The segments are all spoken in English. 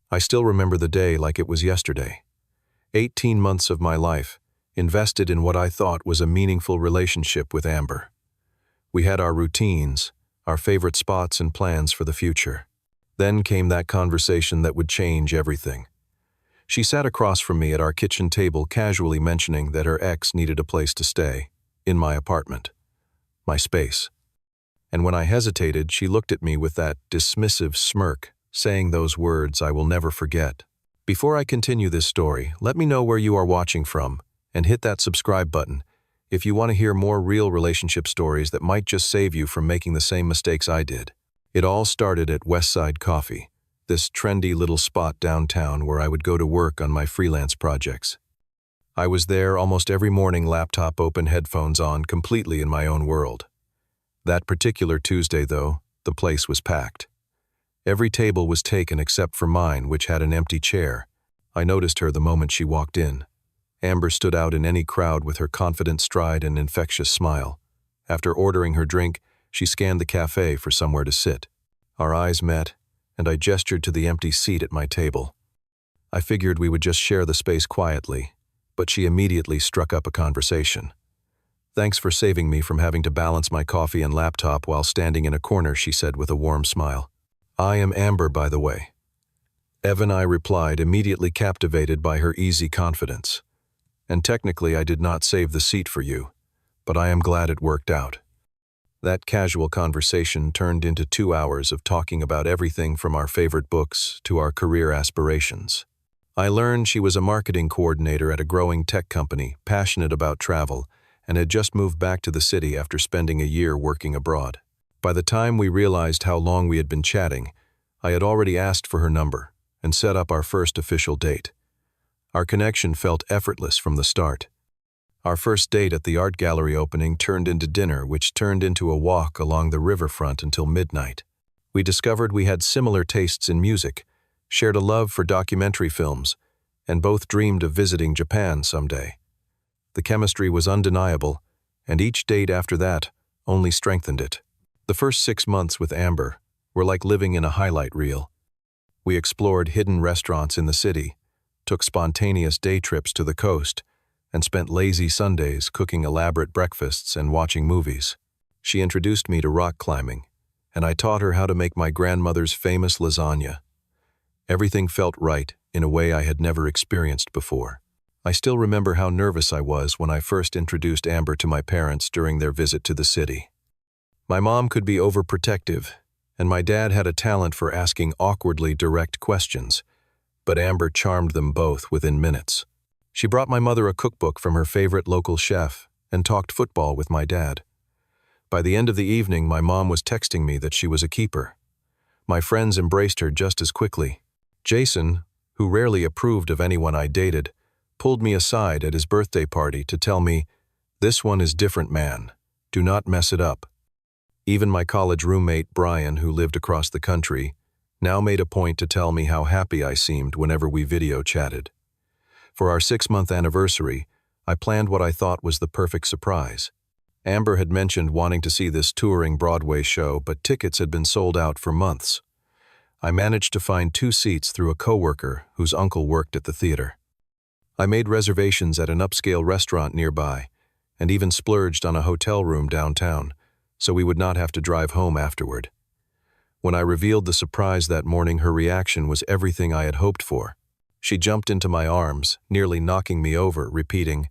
I still remember the day like it was yesterday. 18 months of my life, invested in what I thought was a meaningful relationship with Amber. We had our routines, our favorite spots and plans for the future. Then came that conversation that would change everything. She sat across from me at our kitchen table, casually mentioning that her ex needed a place to stay, in my apartment, my space. And when I hesitated, she looked at me with that dismissive smirk, saying those words I will never forget. Before I continue this story, let me know where you are watching from, and hit that subscribe button if you want to hear more real relationship stories that might just save you from making the same mistakes I did. It all started at Westside Coffee, this trendy little spot downtown where I would go to work on my freelance projects. I was there almost every morning, laptop open, headphones on, completely in my own world. That particular Tuesday, though, the place was packed. Every table was taken except for mine, which had an empty chair. I noticed her the moment she walked in. Amber stood out in any crowd with her confident stride and infectious smile. After ordering her drink, she scanned the cafe for somewhere to sit. Our eyes met, and I gestured to the empty seat at my table. I figured we would just share the space quietly, but she immediately struck up a conversation. "Thanks for saving me from having to balance my coffee and laptop while standing in a corner," she said with a warm smile. "I am Amber, by the way." Evan, I replied, immediately captivated by her easy confidence. "And technically I did not save the seat for you, but I am glad it worked out." That casual conversation turned into 2 hours of talking about everything from our favorite books to our career aspirations. I learned she was a marketing coordinator at a growing tech company, passionate about travel, and had just moved back to the city after spending a year working abroad. By the time we realized how long we had been chatting, I had already asked for her number and set up our first official date. Our connection felt effortless from the start. Our first date at the art gallery opening turned into dinner, which turned into a walk along the riverfront until midnight. We discovered we had similar tastes in music, shared a love for documentary films, and both dreamed of visiting Japan someday. The chemistry was undeniable, and each date after that only strengthened it. The first 6 months with Amber were like living in a highlight reel. We explored hidden restaurants in the city, took spontaneous day trips to the coast, and spent lazy Sundays cooking elaborate breakfasts and watching movies. She introduced me to rock climbing, and I taught her how to make my grandmother's famous lasagna. Everything felt right in a way I had never experienced before. I still remember how nervous I was when I first introduced Amber to my parents during their visit to the city. My mom could be overprotective, and my dad had a talent for asking awkwardly direct questions, but Amber charmed them both within minutes. She brought my mother a cookbook from her favorite local chef and talked football with my dad. By the end of the evening, my mom was texting me that she was a keeper. My friends embraced her just as quickly. Jason, who rarely approved of anyone I dated, pulled me aside at his birthday party to tell me, "This one is different, man. Do not mess it up." Even my college roommate, Brian, who lived across the country, now made a point to tell me how happy I seemed whenever we video chatted. For our 6-month anniversary, I planned what I thought was the perfect surprise. Amber had mentioned wanting to see this touring Broadway show, but tickets had been sold out for months. I managed to find 2 seats through a coworker whose uncle worked at the theater. I made reservations at an upscale restaurant nearby, and even splurged on a hotel room downtown, so we would not have to drive home afterward. When I revealed the surprise that morning, her reaction was everything I had hoped for. She jumped into my arms, nearly knocking me over, repeating,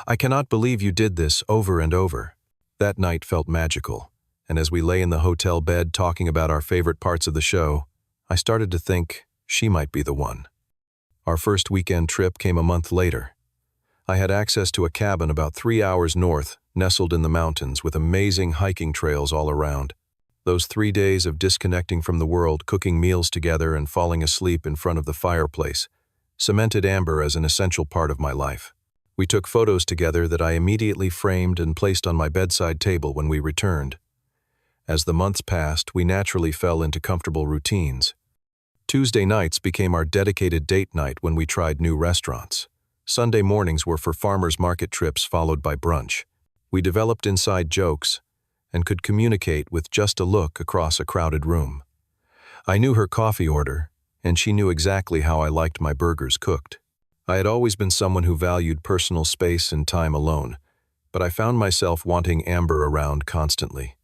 "I cannot believe you did this," over and over. That night felt magical, and as we lay in the hotel bed talking about our favorite parts of the show, I started to think she might be the one. Our first weekend trip came a month later. I had access to a cabin about 3 hours north, nestled in the mountains with amazing hiking trails all around. Those 3 days of disconnecting from the world, cooking meals together and falling asleep in front of the fireplace, cemented Amber as an essential part of my life. We took photos together that I immediately framed and placed on my bedside table when we returned. As the months passed, we naturally fell into comfortable routines. Tuesday nights became our dedicated date night when we tried new restaurants. Sunday mornings were for farmers market trips followed by brunch. We developed inside jokes and could communicate with just a look across a crowded room. I knew her coffee order, and she knew exactly how I liked my burgers cooked. I had always been someone who valued personal space and time alone, but I found myself wanting Amber around constantly.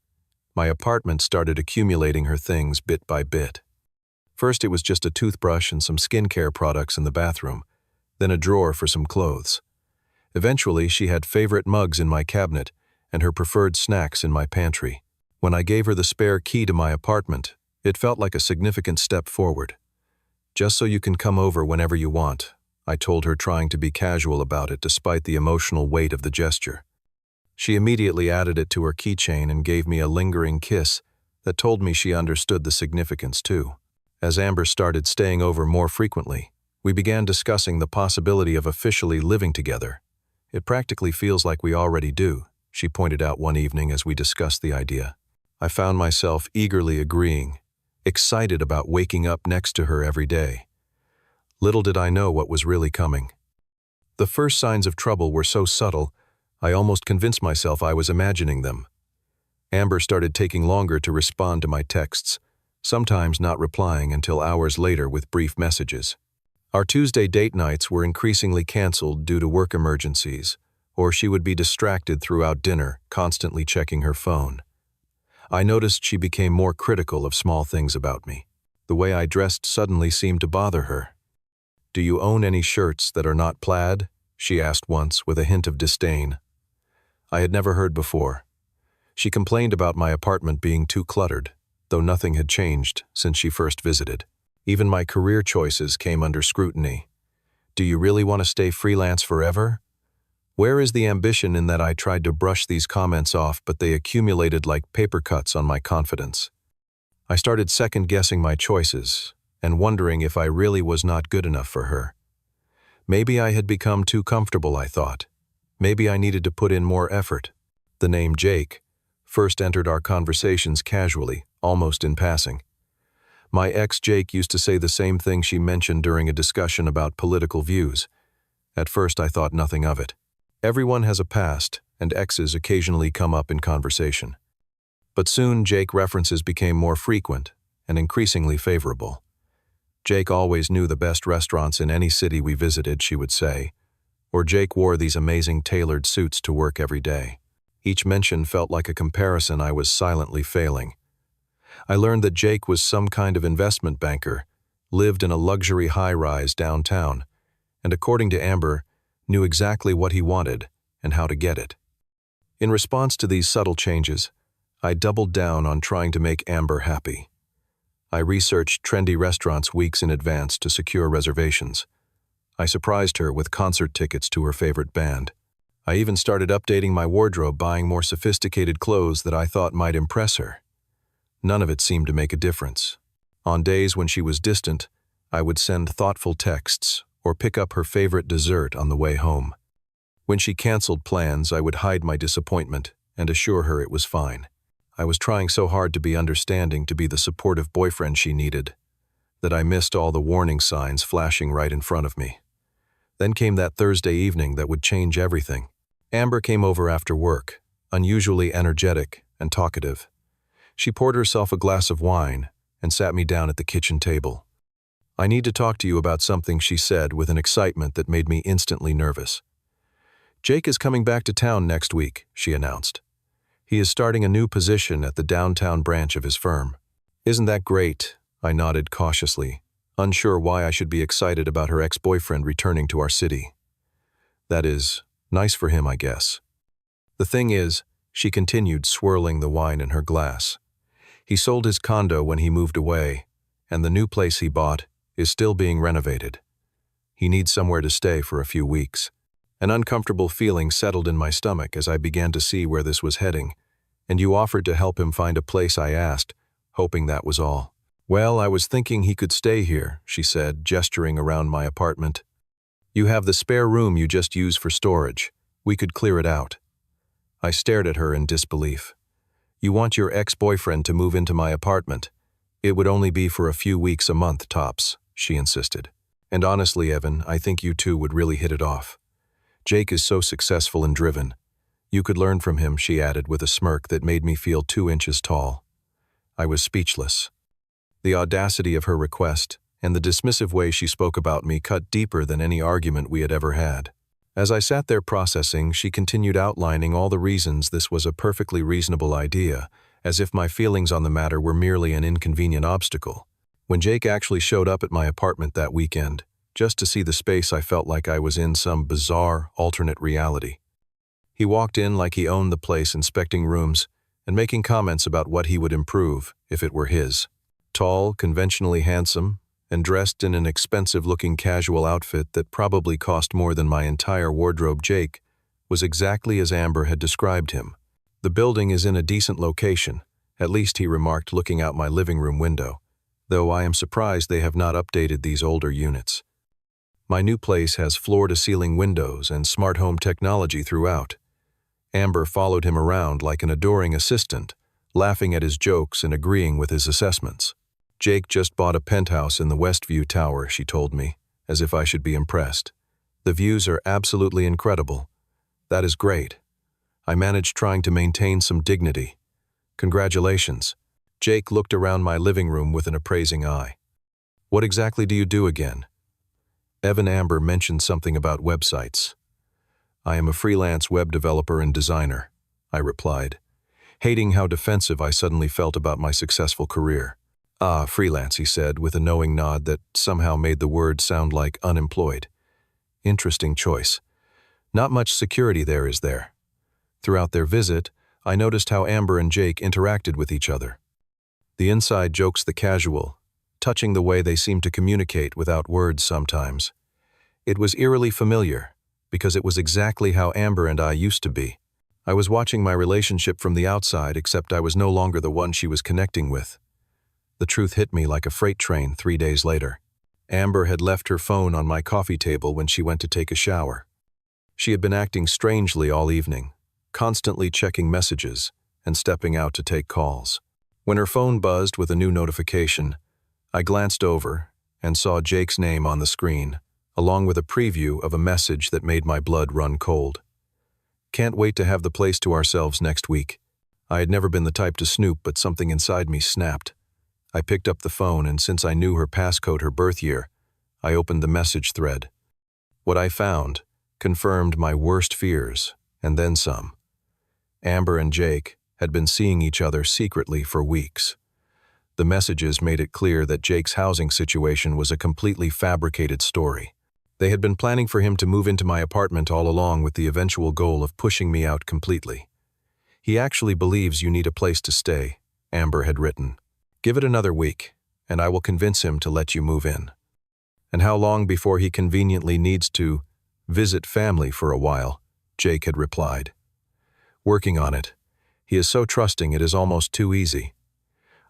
My apartment started accumulating her things bit by bit. First, it was just a toothbrush and some skincare products in the bathroom, then a drawer for some clothes. Eventually, she had favorite mugs in my cabinet and her preferred snacks in my pantry. When I gave her the spare key to my apartment, it felt like a significant step forward. "Just so you can come over whenever you want," I told her, trying to be casual about it despite the emotional weight of the gesture. She immediately added it to her keychain and gave me a lingering kiss that told me she understood the significance too. As Amber started staying over more frequently, we began discussing the possibility of officially living together. "It practically feels like we already do," she pointed out one evening as we discussed the idea. I found myself eagerly agreeing, excited about waking up next to her every day. Little did I know what was really coming. The first signs of trouble were so subtle, I almost convinced myself I was imagining them. Amber started taking longer to respond to my texts, sometimes not replying until hours later with brief messages. Our Tuesday date nights were increasingly canceled due to work emergencies, or she would be distracted throughout dinner, constantly checking her phone. I noticed she became more critical of small things about me. The way I dressed suddenly seemed to bother her. "Do you own any shirts that are not plaid?" she asked once with a hint of disdain. I had never heard before. She complained about my apartment being too cluttered, though nothing had changed since she first visited. Even my career choices came under scrutiny. "Do you really want to stay freelance forever?" Where is the ambition in that? I tried to brush these comments off, but they accumulated like paper cuts on my confidence. I started second-guessing my choices and wondering if I really was not good enough for her. Maybe I had become too comfortable, I thought. Maybe I needed to put in more effort. The name Jake first entered our conversations casually, almost in passing. My ex Jake used to say the same thing she mentioned during a discussion about political views. At first I thought nothing of it. Everyone has a past, and exes occasionally come up in conversation. But soon Jake references became more frequent and increasingly favorable. "Jake always knew the best restaurants in any city we visited," she would say, or "Jake wore these amazing tailored suits to work every day." Each mention felt like a comparison I was silently failing. I learned that Jake was some kind of investment banker, lived in a luxury high-rise downtown, and according to Amber, knew exactly what he wanted and how to get it. In response to these subtle changes, I doubled down on trying to make Amber happy. I researched trendy restaurants weeks in advance to secure reservations. I surprised her with concert tickets to her favorite band. I even started updating my wardrobe, buying more sophisticated clothes that I thought might impress her. None of it seemed to make a difference. On days when she was distant, I would send thoughtful texts or pick up her favorite dessert on the way home. When she canceled plans, I would hide my disappointment and assure her it was fine. I was trying so hard to be understanding, to be the supportive boyfriend she needed, that I missed all the warning signs flashing right in front of me. Then came that Thursday evening that would change everything. Amber came over after work, unusually energetic and talkative. She poured herself a glass of wine and sat me down at the kitchen table. "I need to talk to you about something," she said with an excitement that made me instantly nervous. "Jake is coming back to town next week," she announced. "He is starting a new position at the downtown branch of his firm." "Isn't that great?" I nodded cautiously, unsure why I should be excited about her ex-boyfriend returning to our city. "That is nice for him, I guess. The thing is," she continued, swirling the wine in her glass, "he sold his condo when he moved away, and the new place he bought is still being renovated. He needs somewhere to stay for a few weeks." An uncomfortable feeling settled in my stomach as I began to see where this was heading. "And you offered to help him find a place?" I asked, hoping that was all. "Well, I was thinking he could stay here," she said, gesturing around my apartment. "You have the spare room you just use for storage. We could clear it out." I stared at her in disbelief. "You want your ex-boyfriend to move into my apartment? It would only be for a few weeks a month tops," she insisted. "And honestly, Evan, I think you two would really hit it off. Jake is so successful and driven. You could learn from him," she added with a smirk that made me feel 2 inches tall. I was speechless. The audacity of her request and the dismissive way she spoke about me cut deeper than any argument we had ever had. As I sat there processing, she continued outlining all the reasons this was a perfectly reasonable idea, as if my feelings on the matter were merely an inconvenient obstacle. When Jake actually showed up at my apartment that weekend, just to see the space, I felt like I was in some bizarre, alternate reality. He walked in like he owned the place, inspecting rooms and making comments about what he would improve if it were his. Tall, conventionally handsome, and dressed in an expensive-looking casual outfit that probably cost more than my entire wardrobe, Jake was exactly as Amber had described him. "The building is in a decent location," at least he remarked, looking out my living room window, though I am surprised they have not updated these older units. "My new place has floor-to-ceiling windows and smart home technology throughout." Amber followed him around like an adoring assistant, laughing at his jokes and agreeing with his assessments. "Jake just bought a penthouse in the Westview Tower," she told me, as if I should be impressed. "The views are absolutely incredible." "That is great. I managed trying to maintain some dignity." "Congratulations." Jake looked around my living room with an appraising eye. "What exactly do you do again?" Evan Amber mentioned something about websites. "I am a freelance web developer and designer," I replied, hating how defensive I suddenly felt about my successful career. "Ah, freelance," he said, with a knowing nod that somehow made the word sound like unemployed. "Interesting choice. Not much security there, is there?" Throughout their visit, I noticed how Amber and Jake interacted with each other. The inside jokes, the casual, touching the way they seemed to communicate without words sometimes. It was eerily familiar, because it was exactly how Amber and I used to be. I was watching my relationship from the outside, except I was no longer the one she was connecting with. The truth hit me like a freight train 3 days later. Amber had left her phone on my coffee table when she went to take a shower. She had been acting strangely all evening, constantly checking messages and stepping out to take calls. When her phone buzzed with a new notification, I glanced over and saw Jake's name on the screen, along with a preview of a message that made my blood run cold. "Can't wait to have the place to ourselves next week." I had never been the type to snoop, but something inside me snapped. I picked up the phone, and since I knew her passcode, her birth year, I opened the message thread. What I found confirmed my worst fears, and then some. Amber and Jake had been seeing each other secretly for weeks. The messages made it clear that Jake's housing situation was a completely fabricated story. They had been planning for him to move into my apartment all along, with the eventual goal of pushing me out completely. "He actually believes you need a place to stay," Amber had written. "Give it another week, and I will convince him to let you move in." "And how long before he conveniently needs to visit family for a while?" Jake had replied. "Working on it. He is so trusting, it is almost too easy."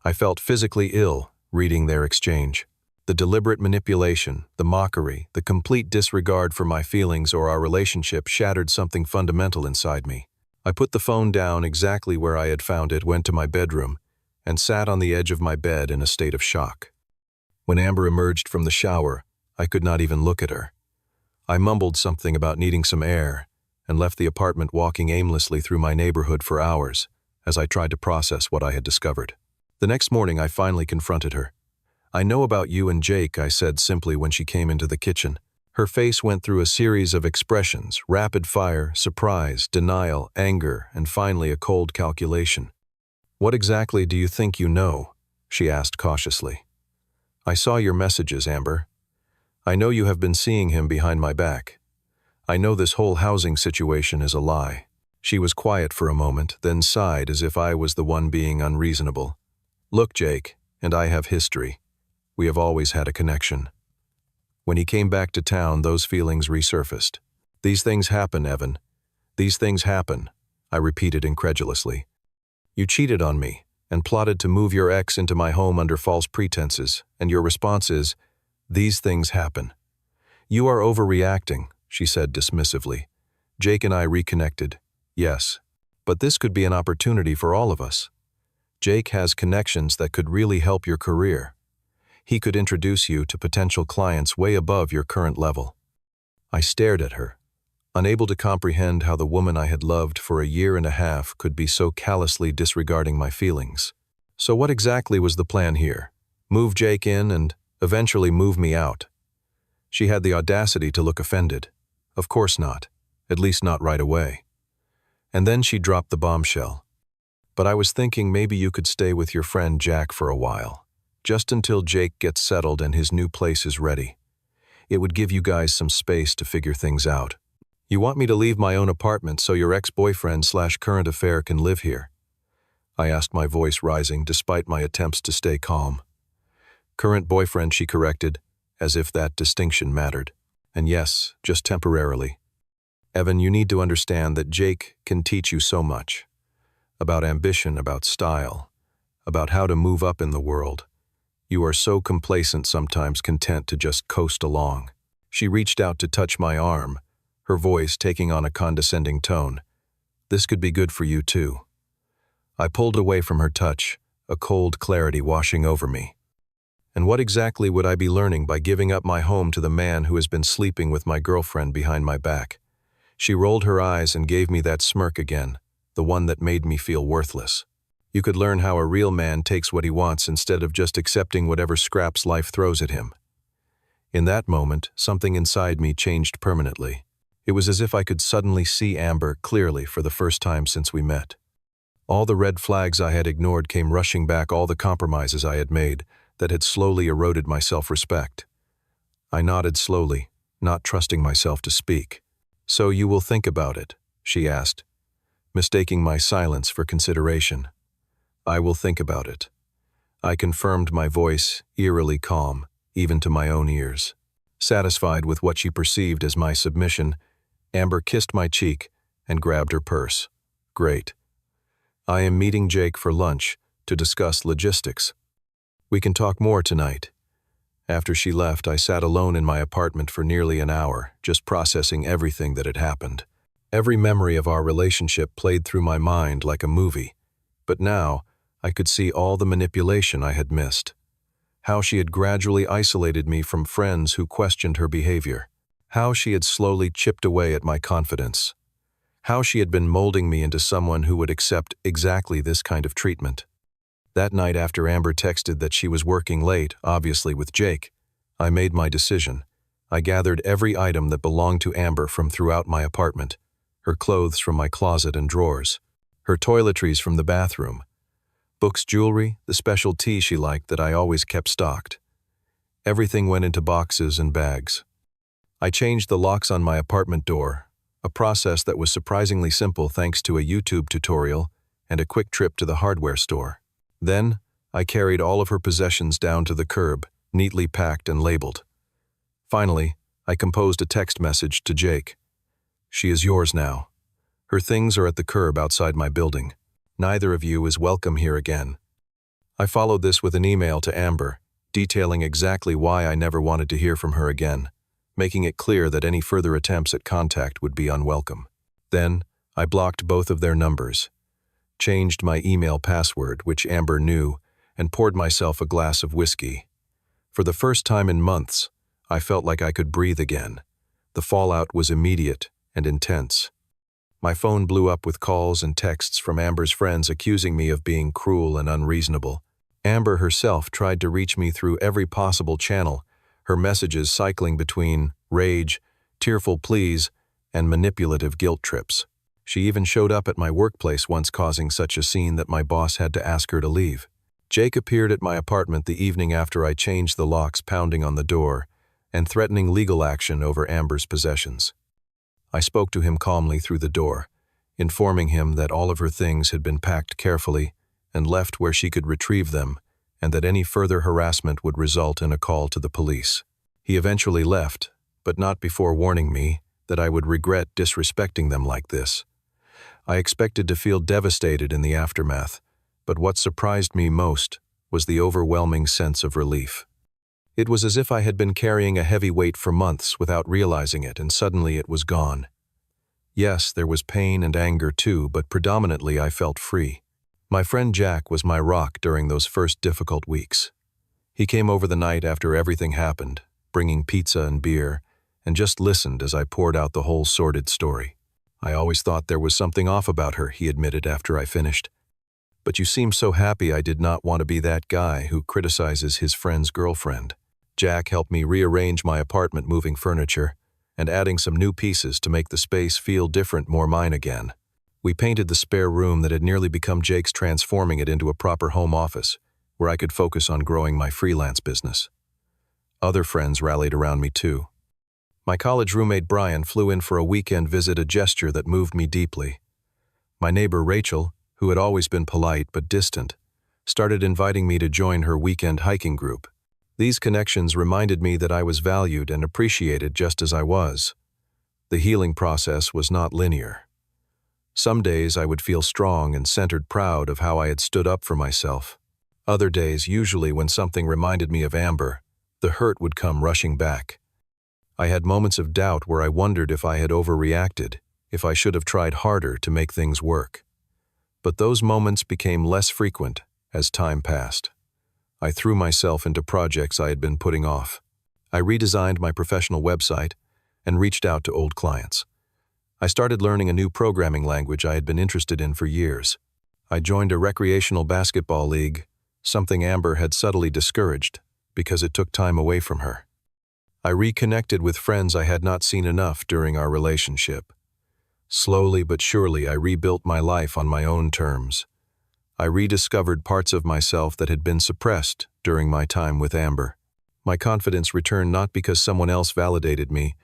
I felt physically ill reading their exchange. The deliberate manipulation, the mockery, the complete disregard for my feelings or our relationship shattered something fundamental inside me. I put the phone down exactly where I had found it, went to my bedroom, and sat on the edge of my bed in a state of shock. When Amber emerged from the shower, I could not even look at her. I mumbled something about needing some air and left the apartment, walking aimlessly through my neighborhood for hours as I tried to process what I had discovered. The next morning, I finally confronted her. "I know about you and Jake," I said simply when she came into the kitchen. Her face went through a series of expressions: rapid fire, surprise, denial, anger, and finally a cold calculation. "What exactly do you think you know?" she asked cautiously. "I saw your messages, Amber. I know you have been seeing him behind my back. I know this whole housing situation is a lie." She was quiet for a moment, then sighed as if I was the one being unreasonable. "Look, Jake, and I have history. We have always had a connection." When he came back to town, those feelings resurfaced. "These things happen, Evan. These things happen," I repeated incredulously. "You cheated on me and plotted to move your ex into my home under false pretenses, and your response is, 'These things happen.'" "You are overreacting," she said dismissively. Jake and I reconnected. "Yes, but this could be an opportunity for all of us. Jake has connections that could really help your career. He could introduce you to potential clients way above your current level." I stared at her, unable to comprehend how the woman I had loved for a year and a half could be so callously disregarding my feelings. "So what exactly was the plan here? Move Jake in and eventually move me out. She had the audacity to look offended. Of course not, at least not right away. And then she dropped the bombshell. But I was thinking maybe you could stay with your friend Jack for a while, just until Jake gets settled and his new place is ready. It would give you guys some space to figure things out. You want me to leave my own apartment so your ex-boyfriend/current affair can live here? I asked, my voice rising despite my attempts to stay calm. Current boyfriend, she corrected, as if that distinction mattered. And yes, just temporarily. Evan, you need to understand that Jake can teach you so much. About ambition, about style, about how to move up in the world. You are so complacent sometimes, content to just coast along. She reached out to touch my arm, her voice taking on a condescending tone. This could be good for you too. I pulled away from her touch, a cold clarity washing over me. And what exactly would I be learning by giving up my home to the man who has been sleeping with my girlfriend behind my back? She rolled her eyes and gave me that smirk again, the one that made me feel worthless. You could learn how a real man takes what he wants instead of just accepting whatever scraps life throws at him. In that moment, something inside me changed permanently. It was as if I could suddenly see Amber clearly for the first time since we met. All the red flags I had ignored came rushing back, all the compromises I had made that had slowly eroded my self-respect. I nodded slowly, not trusting myself to speak. So you will think about it, she asked, mistaking my silence for consideration. I will think about it. I confirmed, my voice eerily calm, even to my own ears. Satisfied with what she perceived as my submission, Amber kissed my cheek and grabbed her purse. Great. I am meeting Jake for lunch to discuss logistics. We can talk more tonight. After she left, I sat alone in my apartment for nearly an hour, just processing everything that had happened. Every memory of our relationship played through my mind like a movie. But now, I could see all the manipulation I had missed. How she had gradually isolated me from friends who questioned her behavior. How she had slowly chipped away at my confidence. How she had been molding me into someone who would accept exactly this kind of treatment. That night, after Amber texted that she was working late, obviously with Jake, I made my decision. I gathered every item that belonged to Amber from throughout my apartment, her clothes from my closet and drawers, her toiletries from the bathroom, books, jewelry, the special tea she liked that I always kept stocked. Everything went into boxes and bags. I changed the locks on my apartment door, a process that was surprisingly simple thanks to a YouTube tutorial and a quick trip to the hardware store. Then, I carried all of her possessions down to the curb, neatly packed and labeled. Finally, I composed a text message to Jake. She is yours now. Her things are at the curb outside my building. Neither of you is welcome here again. I followed this with an email to Amber, detailing exactly why I never wanted to hear from her again, making it clear that any further attempts at contact would be unwelcome. Then, I blocked both of their numbers, changed my email password, which Amber knew, and poured myself a glass of whiskey. For the first time in months, I felt like I could breathe again. The fallout was immediate and intense. My phone blew up with calls and texts from Amber's friends accusing me of being cruel and unreasonable. Amber herself tried to reach me through every possible channel, her messages cycling between rage, tearful pleas, and manipulative guilt trips. She even showed up at my workplace once, causing such a scene that my boss had to ask her to leave. Jake appeared at my apartment the evening after I changed the locks, pounding on the door and threatening legal action over Amber's possessions. I spoke to him calmly through the door, informing him that all of her things had been packed carefully and left where she could retrieve them, and that any further harassment would result in a call to the police. He eventually left, but not before warning me that I would regret disrespecting them like this. I expected to feel devastated in the aftermath, but what surprised me most was the overwhelming sense of relief. It was as if I had been carrying a heavy weight for months without realizing it, and suddenly it was gone. Yes, there was pain and anger too, but predominantly I felt free. My friend Jack was my rock during those first difficult weeks. He came over the night after everything happened, bringing pizza and beer, and just listened as I poured out the whole sordid story. I always thought there was something off about her, he admitted after I finished. But you seem so happy. I did not want to be that guy who criticizes his friend's girlfriend. Jack helped me rearrange my apartment, moving furniture and adding some new pieces to make the space feel different, more mine again. We painted the spare room that had nearly become Jake's, transforming it into a proper home office where I could focus on growing my freelance business. Other friends rallied around me too. My college roommate Brian flew in for a weekend visit, a gesture that moved me deeply. My neighbor Rachel, who had always been polite but distant, started inviting me to join her weekend hiking group. These connections reminded me that I was valued and appreciated just as I was. The healing process was not linear. Some days I would feel strong and centered, proud of how I had stood up for myself. Other days, usually when something reminded me of Amber, the hurt would come rushing back. I had moments of doubt where I wondered if I had overreacted, if I should have tried harder to make things work. But those moments became less frequent as time passed. I threw myself into projects I had been putting off. I redesigned my professional website and reached out to old clients. I started learning a new programming language I had been interested in for years. I joined a recreational basketball league, something Amber had subtly discouraged because it took time away from her. I reconnected with friends I had not seen enough during our relationship. Slowly but surely, I rebuilt my life on my own terms. I rediscovered parts of myself that had been suppressed during my time with Amber. My confidence returned not because someone else validated me,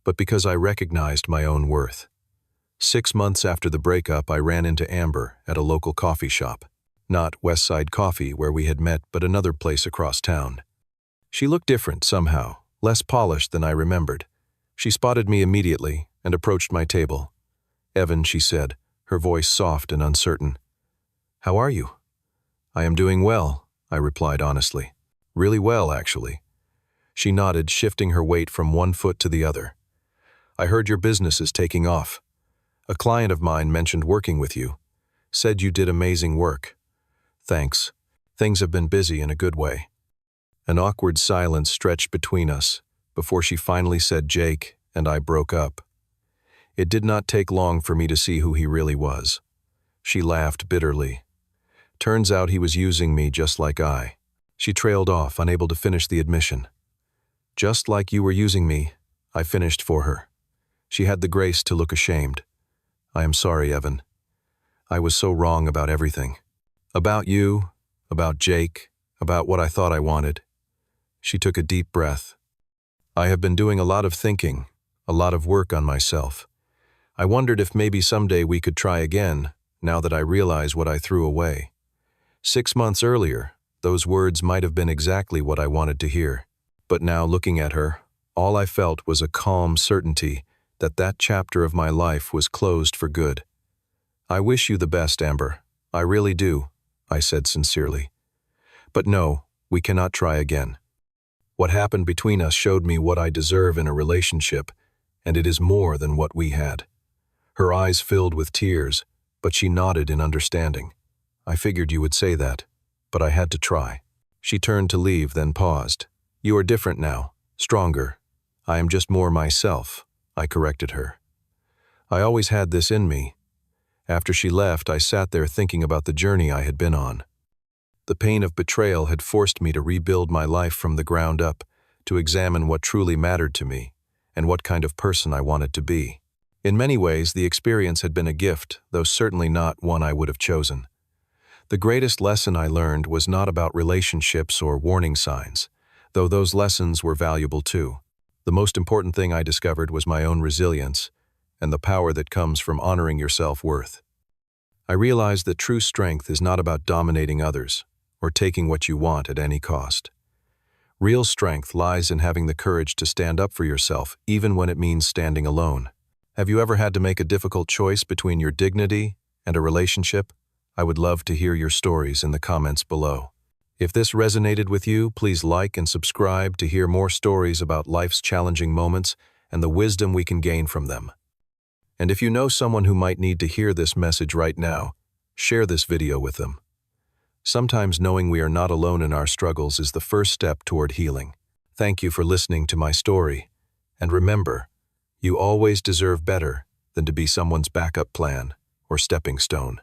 but because I recognized my own worth. 6 months after the breakup, I ran into Amber at a local coffee shop. Not Westside Coffee, where we had met, but another place across town. She looked different somehow, less polished than I remembered. She spotted me immediately and approached my table. "Evan," she said, her voice soft and uncertain. "How are you?" "I am doing well," I replied honestly. "Really well, actually." She nodded, shifting her weight from one foot to the other. "I heard your business is taking off. A client of mine mentioned working with you. Said you did amazing work." "Thanks. Things have been busy in a good way." An awkward silence stretched between us before she finally said Jake and I broke up. It did not take long for me to see who he really was. She laughed bitterly. "Turns out he was using me just like I." She trailed off, unable to finish the admission. "Just like you were using me," I finished for her. She had the grace to look ashamed. "I am sorry, Evan. I was so wrong about everything. About you, about Jake, about what I thought I wanted." She took a deep breath. "I have been doing a lot of thinking, a lot of work on myself. I wondered if maybe someday we could try again, now that I realize what I threw away. 6 months earlier, those words might have been exactly what I wanted to hear. But now, looking at her, all I felt was a calm certainty that that chapter of my life was closed for good. "I wish you the best, Amber. I really do," I said sincerely. "But no, we cannot try again. What happened between us showed me what I deserve in a relationship, and it is more than what we had." Her eyes filled with tears, but she nodded in understanding. "I figured you would say that, but I had to try." She turned to leave, then paused. "You are different now, stronger. I am just more myself," I corrected her. I always had this in me. After she left, I sat there thinking about the journey I had been on. The pain of betrayal had forced me to rebuild my life from the ground up, to examine what truly mattered to me, and what kind of person I wanted to be. In many ways, the experience had been a gift, though certainly not one I would have chosen. The greatest lesson I learned was not about relationships or warning signs, though those lessons were valuable too. The most important thing I discovered was my own resilience and the power that comes from honoring your self-worth. I realized that true strength is not about dominating others or taking what you want at any cost. Real strength lies in having the courage to stand up for yourself, even when it means standing alone. Have you ever had to make a difficult choice between your dignity and a relationship? I would love to hear your stories in the comments below. If this resonated with you, please like and subscribe to hear more stories about life's challenging moments and the wisdom we can gain from them. And if you know someone who might need to hear this message right now, share this video with them. Sometimes knowing we are not alone in our struggles is the first step toward healing. Thank you for listening to my story. And remember, you always deserve better than to be someone's backup plan or stepping stone.